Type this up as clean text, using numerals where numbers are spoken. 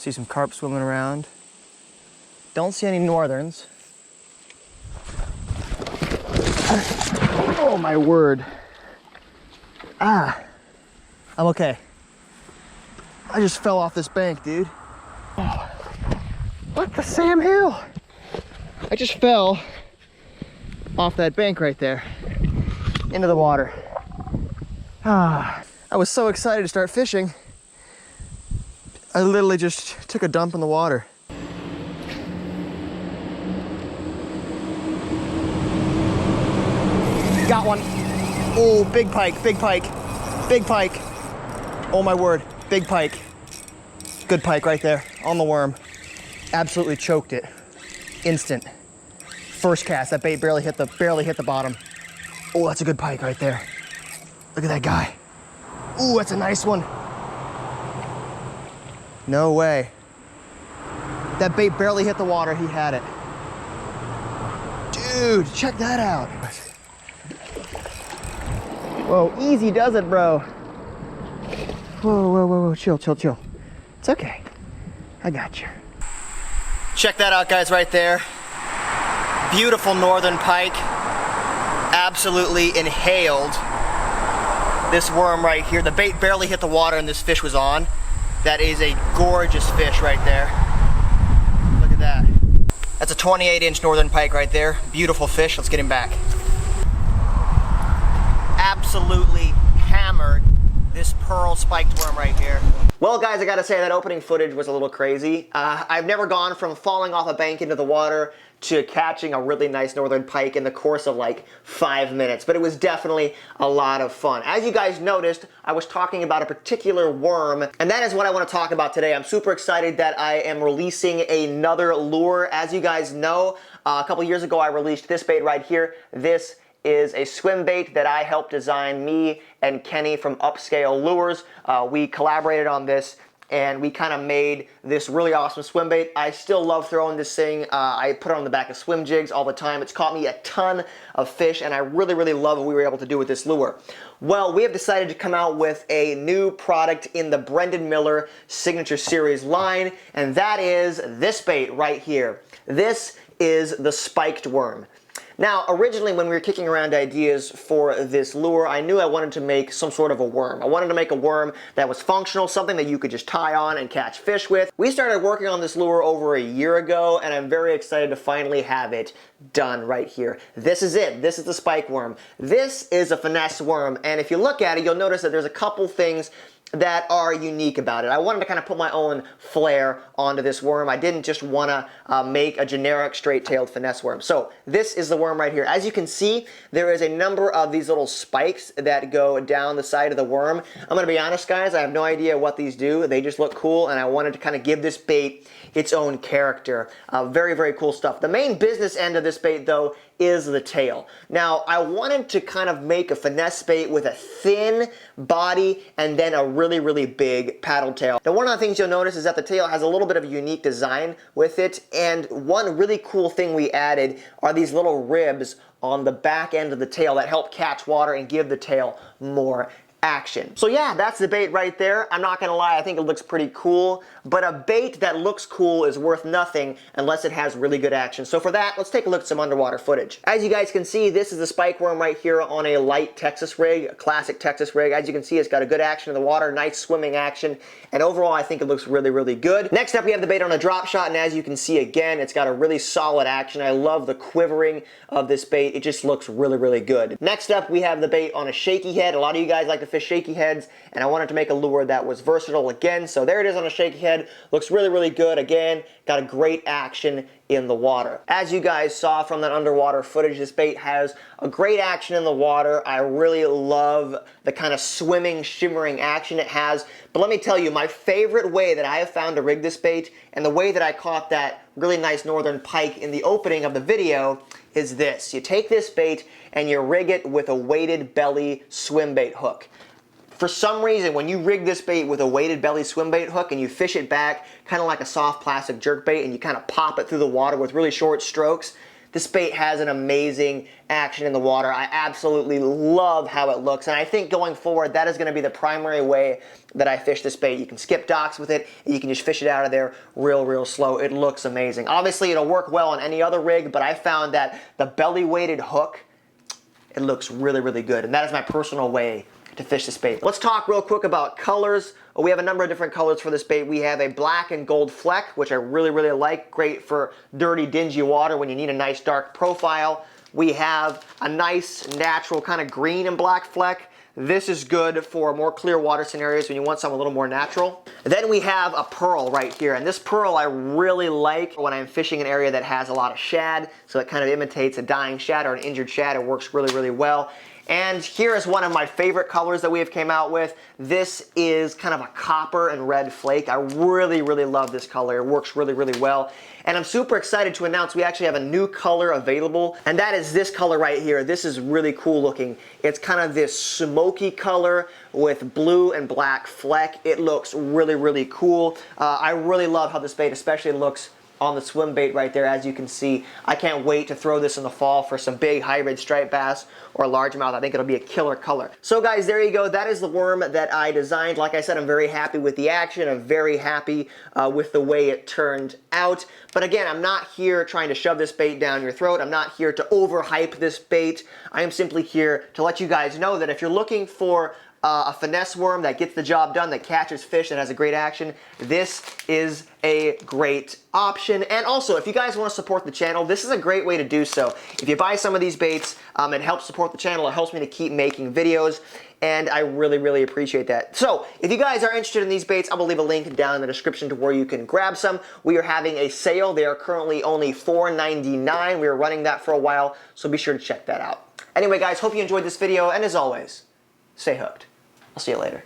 See some carp swimming around. Don't see any northerns. Oh my word. I'm okay. I just fell off this bank, dude. Oh, what the Sam Hill? I just fell off that bank right there into the water. I was so excited to start fishing. I literally just took a dump in the water. Got one. Oh, big pike, big pike, big pike. Oh my word, big pike. Good pike right there on the worm. Absolutely choked it. Instant. First cast, that bait barely hit the bottom. Oh, that's a good pike right there. Look at that guy. Ooh, that's a nice one. No way. That bait barely hit the water, he had it. Dude, check that out. Whoa, easy does it, bro. Whoa, whoa, whoa, whoa, chill, chill, chill. It's okay, I got you. Check that out, guys, right there. Beautiful northern pike. Absolutely inhaled this worm right here. The bait barely hit the water and this fish was on. That is a gorgeous fish right there. Look at that. That's a 28-inch northern pike right there. Beautiful fish. Let's get him back. Absolutely hammered this pearl spiked worm right here. Well, guys, I gotta say that opening footage was a little crazy. I've never gone from falling off a bank into the water to catching a really nice northern pike in the course of like 5 minutes, but it was definitely a lot of fun. As you guys noticed, I was talking about a particular worm, and that is what I want to talk about today. I'm super excited that I am releasing another lure. As you guys know, a couple years ago I released this bait right here. This is a swim bait that I helped design, me and Kenny from Upscale Lures. We collaborated on this and we kind of made this really awesome swim bait. I still love throwing this thing. I put it on the back of swim jigs all the time. It's caught me a ton of fish and I really, really love what we were able to do with this lure. Well, we have decided to come out with a new product in the Brendan Miller Signature Series line, and that is this bait right here. This is the spiked worm. Now, originally when we were kicking around ideas for this lure, I knew I wanted to make some sort of a worm. I wanted to make a worm that was functional, something that you could just tie on and catch fish with. We started working on this lure over a year ago, and I'm very excited to finally have it done right here. This is it. This is the spike worm. This is a finesse worm, and if you look at it, you'll notice that there's a couple things that are unique about it. I wanted to kind of put my own flair onto this worm. I didn't just want to make a generic straight-tailed finesse worm. So this is the worm right here. As you can see, there is a number of these little spikes that go down the side of the worm. I'm going to be honest, guys, I have no idea what these do. They just look cool, and I wanted to kind of give this bait its own character. Very, very cool stuff. The main business end of this bait, though, is the tail. Now, I wanted to kind of make a finesse bait with a thin body and then a really, really big paddle tail. Now, one of the things you'll notice is that the tail has a little bit of a unique design with it, and one really cool thing we added are these little ribs on the back end of the tail that help catch water and give the tail more action. So yeah, that's the bait right there. I'm not gonna lie, I think it looks pretty cool, but a bait that looks cool is worth nothing unless it has really good action. So for that, let's take a look at some underwater footage. As you guys can see, this is the spike worm right here on a light Texas rig, a classic Texas rig. As you can see, it's got a good action in the water, nice swimming action, and overall I think it looks really, really good. Next up, we have the bait on a drop shot, and as you can see again, it's got a really solid action. I love the quivering of this bait. It just looks really, really good. Next up, we have the bait on a shaky head. A lot of you guys like to fish shaky heads, and I wanted to make a lure that was versatile again. So there it is on a shaky head. Looks really, really good. Again, got a great action in the water. As you guys saw from that underwater footage, this bait has a great action in the water. I really love the kind of swimming, shimmering action it has. But let me tell you, my favorite way that I have found to rig this bait, and the way that I caught that really nice northern pike in the opening of the video, is this. You take this bait and you rig it with a weighted belly swim bait hook. For some reason, when you rig this bait with a weighted belly swim bait hook and you fish it back kind of like a soft plastic jerk bait and you kind of pop it through the water with really short strokes, this bait has an amazing action in the water. I absolutely love how it looks, and I think going forward that is going to be the primary way that I fish this bait. You can skip docks with it, and you can just fish it out of there real slow. It looks amazing. Obviously it'll work well on any other rig, but I found that the belly weighted hook, it looks really good, and that is my personal way to fish this bait. Let's talk real quick about colors. We have a number of different colors for this bait. We have a black and gold fleck, which I really like. Great for dirty, dingy water when you need a nice dark profile. We have a nice natural kind of green and black fleck. This is good for more clear water scenarios when you want something a little more natural. Then we have a pearl right here, and this pearl I really like when I'm fishing an area that has a lot of shad, so it kind of imitates a dying shad or an injured shad. It works really well. And here is one of my favorite colors that we have came out with. This is kind of a copper and red flake. I really love this color. It works really well. And I'm super excited to announce we actually have a new color available, and that is this color right here. This is really cool looking. It's kind of this smoky color with blue and black fleck. It looks really cool. I really love how this bait especially looks on the swim bait right there, as you can see. I can't wait to throw this in the fall for some big hybrid striped bass or largemouth. I think it'll be a killer color. So guys, there you go. That is the worm that I designed. Like I said, I'm very happy with the action. I'm very happy with the way it turned out. But again, I'm not here trying to shove this bait down your throat. I'm not here to overhype this bait. I am simply here to let you guys know that if you're looking for a finesse worm that gets the job done, that catches fish, that has a great action, this is a great option. And also, if you guys want to support the channel, this is a great way to do so. If you buy some of these baits, it helps support the channel. It helps me to keep making videos, and I really appreciate that. So, if you guys are interested in these baits, I will leave a link down in the description to where you can grab some. We are having a sale. They are currently only $4.99. We are running that for a while, so be sure to check that out. Anyway, guys, hope you enjoyed this video, and as always, stay hooked. I'll see you later.